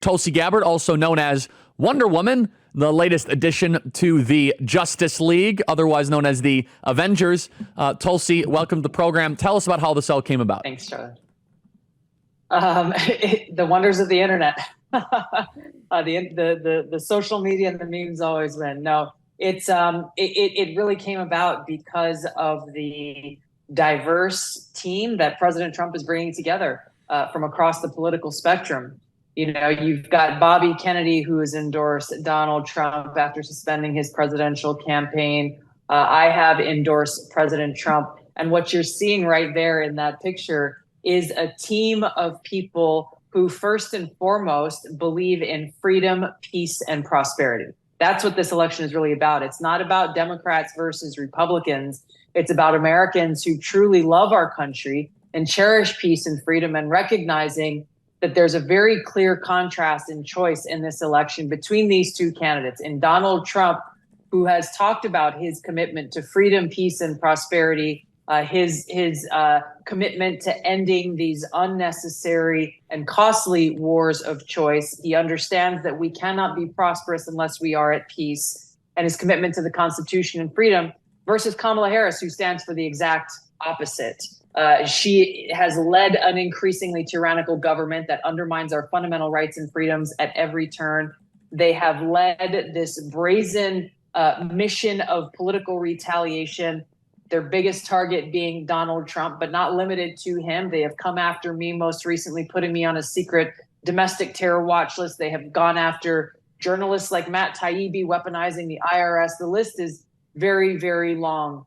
Tulsi Gabbard, also known as Wonder Woman, the latest addition to the Justice League, otherwise known as the Avengers. Tulsi, welcome to the program. Tell us about how this all came about. Thanks, Charlie. The wonders of the internet. The social media and the memes always win. No, it really came about because of the diverse team that President Trump is bringing together from across the political spectrum. You know, you've got Bobby Kennedy, who has endorsed Donald Trump after suspending his presidential campaign. I have endorsed President Trump. And what you're seeing right there in that picture is a team of people who first and foremost believe in freedom, peace, and prosperity. That's what this election is really about. It's not about Democrats versus Republicans. It's about Americans who truly love our country and cherish peace and freedom, and recognizing that there's a very clear contrast in choice in this election between these two candidates. In Donald Trump, who has talked about his commitment to freedom, peace, and prosperity, his commitment to ending these unnecessary and costly wars of choice. He understands that we cannot be prosperous unless we are at peace, and his commitment to the Constitution and freedom, versus Kamala Harris, who stands for the exact opposite. She has led an increasingly tyrannical government that undermines our fundamental rights and freedoms at every turn. They have led this brazen mission of political retaliation, their biggest target being Donald Trump, but not limited to him. They have come after me, most recently putting me on a secret domestic terror watch list. They have gone after journalists like Matt Taibbi, weaponizing the IRS. The list is very, very long.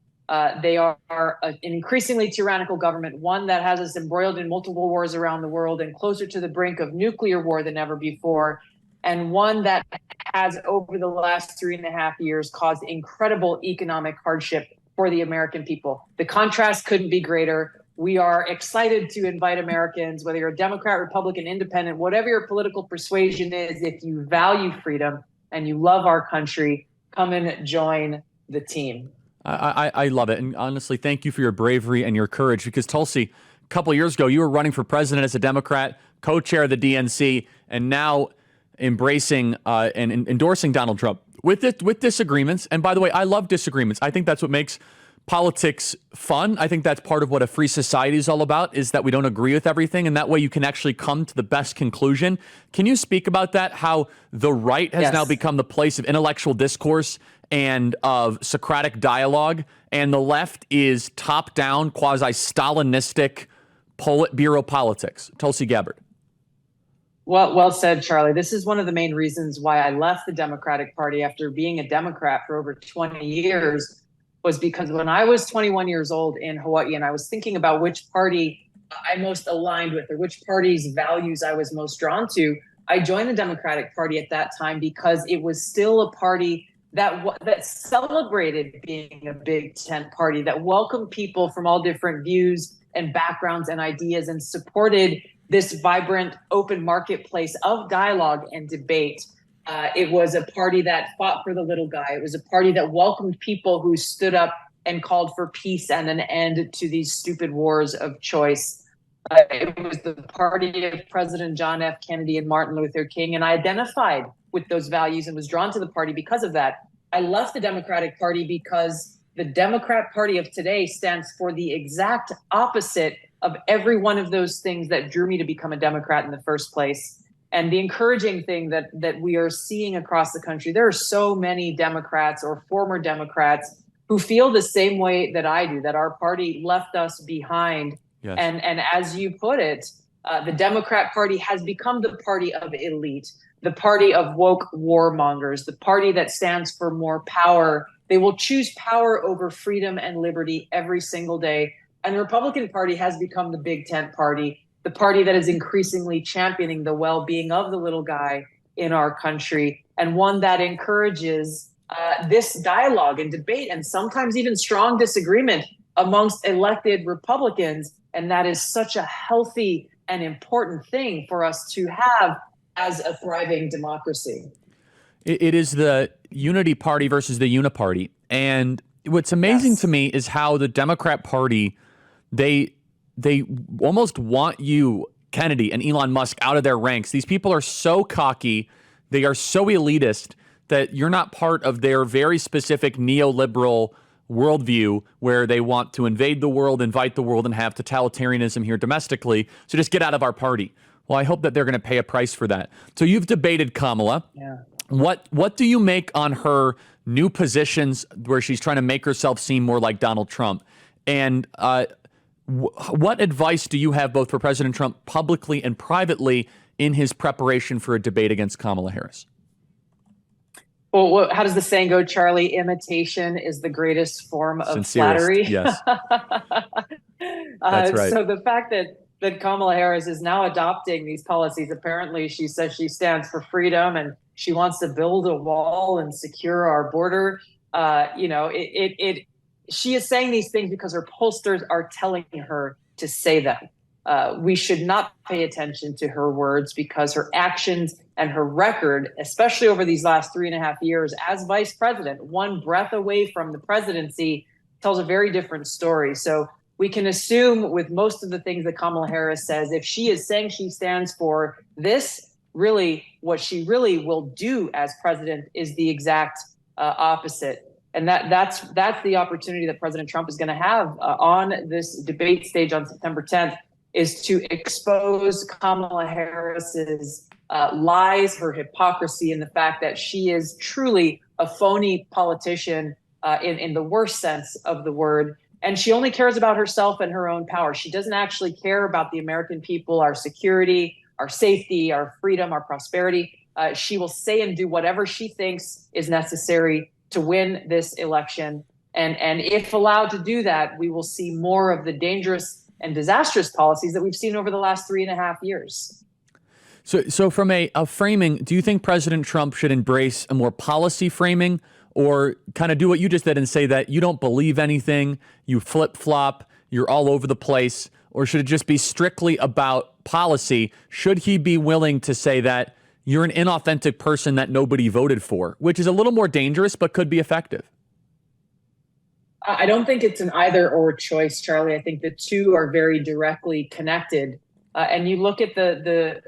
They are an increasingly tyrannical government, one that has us embroiled in multiple wars around the world and closer to the brink of nuclear war than ever before, and one that has, over the last 3.5 years, caused incredible economic hardship for the American people. The contrast couldn't be greater. We are excited to invite Americans, whether you're a Democrat, Republican, Independent, whatever your political persuasion is, if you value freedom and you love our country, come and join the team. I love it. And honestly, thank you for your bravery and your courage, because Tulsi, a couple of years ago, you were running for president as a Democrat, co-chair of the DNC, and now embracing and endorsing Donald Trump with disagreements. And by the way, I love disagreements. I think that's what makes politics fun. I think that's part of what a free society is all about, is that we don't agree with everything. And that way you can actually come to the best conclusion. Can you speak about that? How the right has now become the place of intellectual discourse and of Socratic dialogue, and the left is top-down, quasi-Stalinistic Politburo politics. Tulsi Gabbard. Well said, Charlie. This is one of the main reasons why I left the Democratic Party after being a Democrat for over 20 years, was because when I was 21 years old in Hawaii and I was thinking about which party I most aligned with or which party's values I was most drawn to, I joined the Democratic Party at that time because it was still a party that celebrated being a big tent party, that welcomed people from all different views and backgrounds and ideas, and supported this vibrant open marketplace of dialogue and debate. It was a party that fought for the little guy. It was a party that welcomed people who stood up and called for peace and an end to these stupid wars of choice. It was the party of President John F. Kennedy and Martin Luther King, and I identified with those values and was drawn to the party because of that. I left the Democratic Party because the Democrat Party of today stands for the exact opposite of every one of those things that drew me to become a Democrat in the first place. And the encouraging thing that we are seeing across the country, there are so many Democrats or former Democrats who feel the same way that I do, that our party left us behind. Yes. And as you put it, the Democrat Party has become the party of elite, the party of woke warmongers, the party that stands for more power. They will choose power over freedom and liberty every single day. And the Republican Party has become the big tent party, the party that is increasingly championing the well-being of the little guy in our country, and one that encourages this dialogue and debate and sometimes even strong disagreement amongst elected Republicans. And that is such a healthy and important thing for us to have as a thriving democracy. It is the unity party versus the uniparty. And what's amazing to me is how the Democrat Party, they almost want you Kennedy and Elon Musk out of their ranks. These people are so cocky. They are so elitist that you're not part of their very specific neoliberal worldview where they want to invade the world, invite the world, and have totalitarianism here domestically. So just get out of our party. Well, I hope that they're going to pay a price for that. So you've debated Kamala. Yeah. What do you make on her new positions where she's trying to make herself seem more like Donald Trump? And what advice do you have both for President Trump publicly and privately in his preparation for a debate against Kamala Harris? Well, how does the saying go, Charlie? Imitation is the greatest form of Sincerest, flattery. yes. That's right. So the fact that Kamala Harris is now adopting these policies, apparently she says she stands for freedom and she wants to build a wall and secure our border. She is saying these things because her pollsters are telling her to say them. We should not pay attention to her words because her actions and her record, especially over these last 3.5 years as vice president, one breath away from the presidency, tells a very different story. So we can assume with most of the things that Kamala Harris says, if she is saying she stands for this, really what she really will do as president is the exact opposite. And that's the opportunity that President Trump is going to have on this debate stage on September 10th, is to expose Kamala Harris's lies, her hypocrisy, and the fact that she is truly a phony politician in the worst sense of the word. And she only cares about herself and her own power. She doesn't actually care about the American people, our security, our safety, our freedom, our prosperity. She will say and do whatever she thinks is necessary to win this election. And if allowed to do that, we will see more of the dangerous and disastrous policies that we've seen over the last 3.5 years. So from a framing, do you think President Trump should embrace a more policy framing, or kind of do what you just did and say that you don't believe anything, you flip-flop, you're all over the place, or should it just be strictly about policy? Should he be willing to say that you're an inauthentic person that nobody voted for, which is a little more dangerous but could be effective? I don't think it's an either or choice, Charlie. I think the two are very directly connected. And you look at the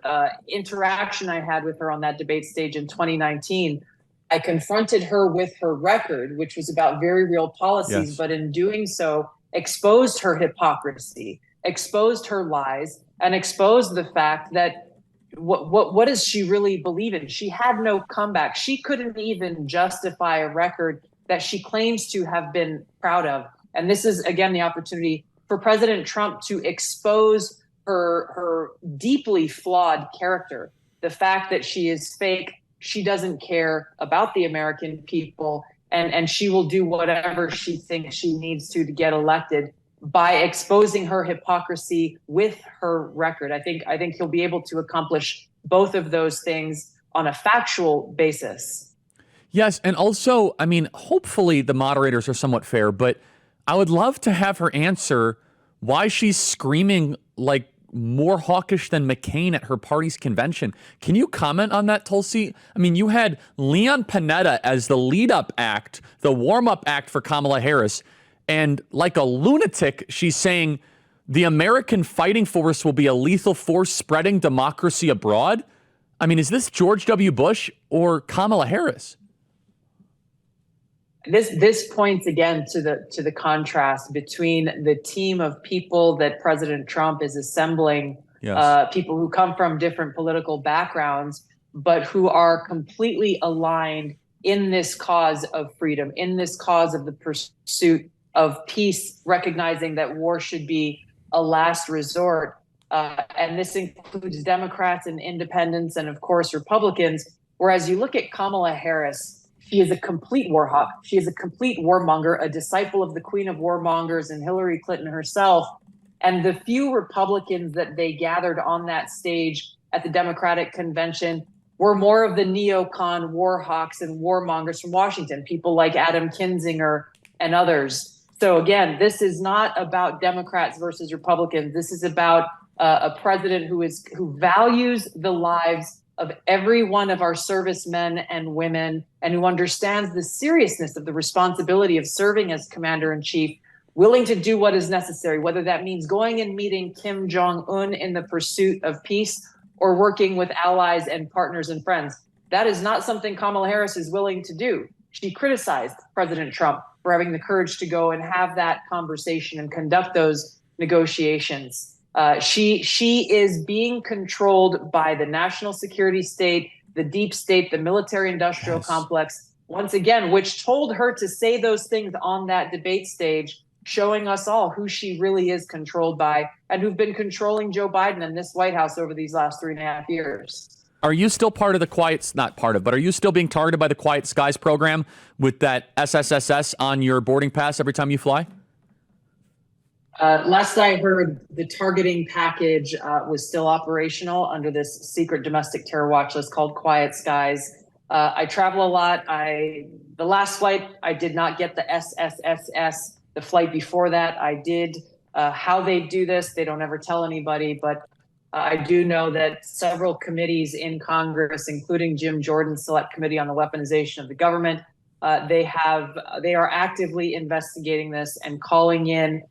interaction I had with her on that debate stage in 2019. I confronted her with her record, which was about very real policies, yes. But in doing so, exposed her hypocrisy, exposed her lies, and exposed the fact that what does she really believe in? She had no comeback. She couldn't even justify a record that she claims to have been proud of. And this is, again, the opportunity for President Trump to expose her deeply flawed character, the fact that she is fake, she doesn't care about the American people, and she will do whatever she thinks she needs to get elected by exposing her hypocrisy with her record. I think he'll be able to accomplish both of those things on a factual basis. Yes, and also, I mean, hopefully the moderators are somewhat fair, but I would love to have her answer why she's screaming like more hawkish than McCain at her party's convention. Can you comment on that, Tulsi? I mean, you had Leon Panetta as the lead-up act, the warm-up act for Kamala Harris, and like a lunatic, she's saying the American fighting force will be a lethal force spreading democracy abroad. I mean, is this George W. Bush or Kamala Harris? This points again to the contrast between the team of people that President Trump is assembling, yes. People who come from different political backgrounds, but who are completely aligned in this cause of freedom, in this cause of the pursuit of peace, recognizing that war should be a last resort. And this includes Democrats and independents and, of course, Republicans. Whereas you look at Kamala Harris, she is a complete war hawk. She is a complete warmonger, a disciple of the queen of warmongers and Hillary Clinton herself. And the few Republicans that they gathered on that stage at the Democratic convention were more of the neocon war hawks and warmongers from Washington, people like Adam Kinzinger and others. So again, this is not about Democrats versus Republicans. This is about a president who values the lives of every one of our servicemen and women, and who understands the seriousness of the responsibility of serving as commander in chief, willing to do what is necessary, whether that means going and meeting Kim Jong-un in the pursuit of peace or working with allies and partners and friends. That is not something Kamala Harris is willing to do. She criticized President Trump for having the courage to go and have that conversation and conduct those negotiations. She is being controlled by the national security state, the deep state, the military-industrial complex, once again, which told her to say those things on that debate stage, showing us all who she really is controlled by and who've been controlling Joe Biden and this White House over these last 3.5 years. Are you still part of the not part of, but are you still being targeted by the Quiet Skies program with that SSSS on your boarding pass every time you fly? Last I heard, the targeting package was still operational under this secret domestic terror watch list called Quiet Skies. I travel a lot. The last flight, I did not get the SSSS. The flight before that, I did. How they do this, they don't ever tell anybody, but I do know that several committees in Congress, including Jim Jordan's Select Committee on the Weaponization of the Government, they are actively investigating this and calling in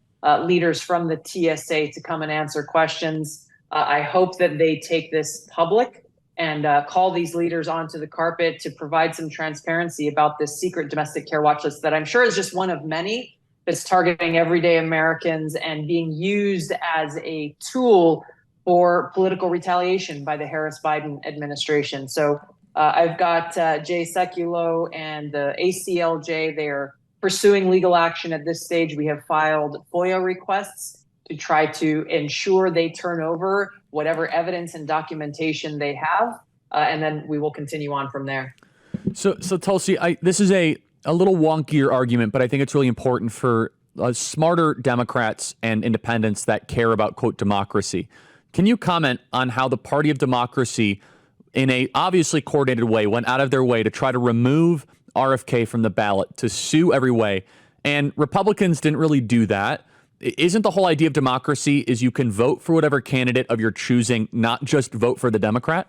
leaders from the TSA to come and answer questions. I hope that they take this public and call these leaders onto the carpet to provide some transparency about this secret domestic terror watch list that I'm sure is just one of many that's targeting everyday Americans and being used as a tool for political retaliation by the Harris-Biden administration. So I've got Jay Sekulow and the ACLJ. They are pursuing legal action at this stage. We have filed FOIA requests to try to ensure they turn over whatever evidence and documentation they have, and then we will continue on from there. So Tulsi, this is a little wonkier argument, but I think it's really important for smarter Democrats and independents that care about, quote, democracy. Can you comment on how the Party of Democracy, in a obviously coordinated way, went out of their way to try to remove RFK from the ballot, to sue every way, and Republicans didn't really do that? Isn't the whole idea of democracy is you can vote for whatever candidate of your choosing, not just vote for the Democrat?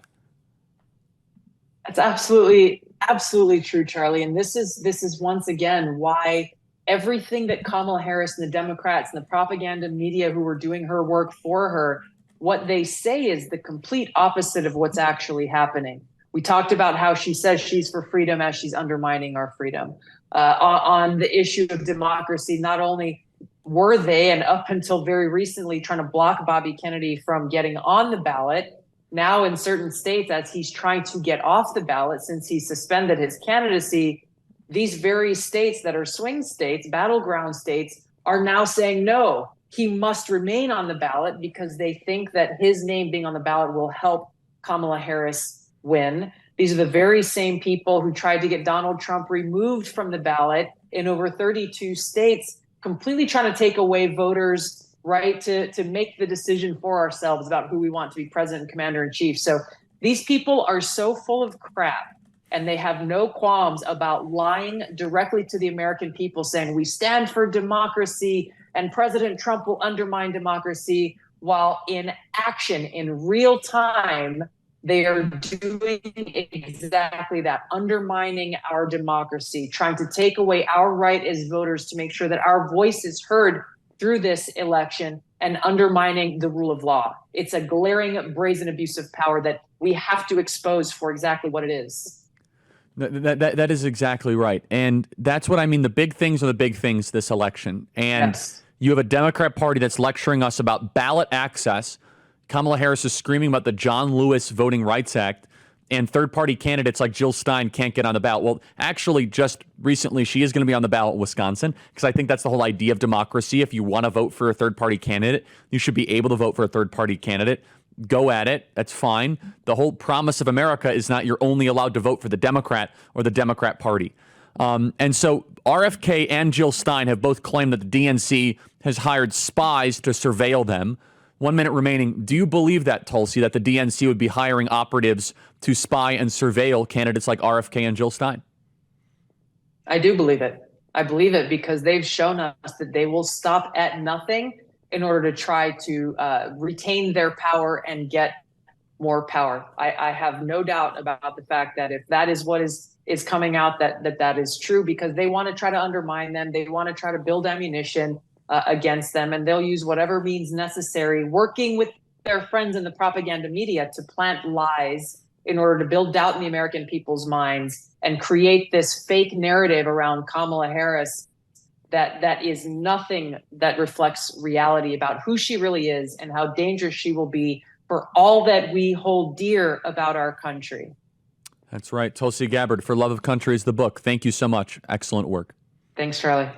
That's absolutely true, Charlie. And this is once again why everything that Kamala Harris and the Democrats and the propaganda media who were doing her work for her, what they say is the complete opposite of what's actually happening. We talked about how she says she's for freedom as she's undermining our freedom. On the issue of democracy, not only were they, and up until very recently, trying to block Bobby Kennedy from getting on the ballot, now in certain states, as he's trying to get off the ballot since he suspended his candidacy, these very states that are swing states, battleground states, are now saying, no, he must remain on the ballot because they think that his name being on the ballot will help Kamala Harris win. These are the very same people who tried to get Donald Trump removed from the ballot in over 32 states, completely trying to take away voters' right to make the decision for ourselves about who we want to be president and commander in chief. So these people are so full of crap, and they have no qualms about lying directly to the American people, saying we stand for democracy and President Trump will undermine democracy, while in action, in real time, they are doing exactly that, undermining our democracy, trying to take away our right as voters to make sure that our voice is heard through this election, and undermining the rule of law. It's a glaring, brazen abuse of power that we have to expose for exactly what it is. That is exactly right. And that's what I mean. The big things are the big things this election. And yes, you have a Democrat Party that's lecturing us about ballot access. Kamala Harris is screaming about the John Lewis Voting Rights Act, and third-party candidates like Jill Stein can't get on the ballot. Well, actually, just recently, she is going to be on the ballot in Wisconsin, because I think that's the whole idea of democracy. If you want to vote for a third-party candidate, you should be able to vote for a third-party candidate. Go at it. That's fine. The whole promise of America is not you're only allowed to vote for the Democrat or the Democrat Party. And so RFK and Jill Stein have both claimed that the DNC has hired spies to surveil them. 1 minute remaining. Do you believe that, Tulsi, that the DNC would be hiring operatives to spy and surveil candidates like RFK and Jill Stein? I do believe it. I believe it because they've shown us that they will stop at nothing in order to try to retain their power and get more power. I have no doubt about the fact that if that is what is coming out, that is true, because they want to try to undermine them. They want to try to build ammunition. against them, and they'll use whatever means necessary, working with their friends in the propaganda media to plant lies in order to build doubt in the American people's minds and create this fake narrative around Kamala Harris that is nothing that reflects reality about who she really is and how dangerous she will be for all that we hold dear about our country. That's right. Tulsi Gabbard, For Love of Country is the book. Thank you so much. Excellent work. Thanks, Charlie.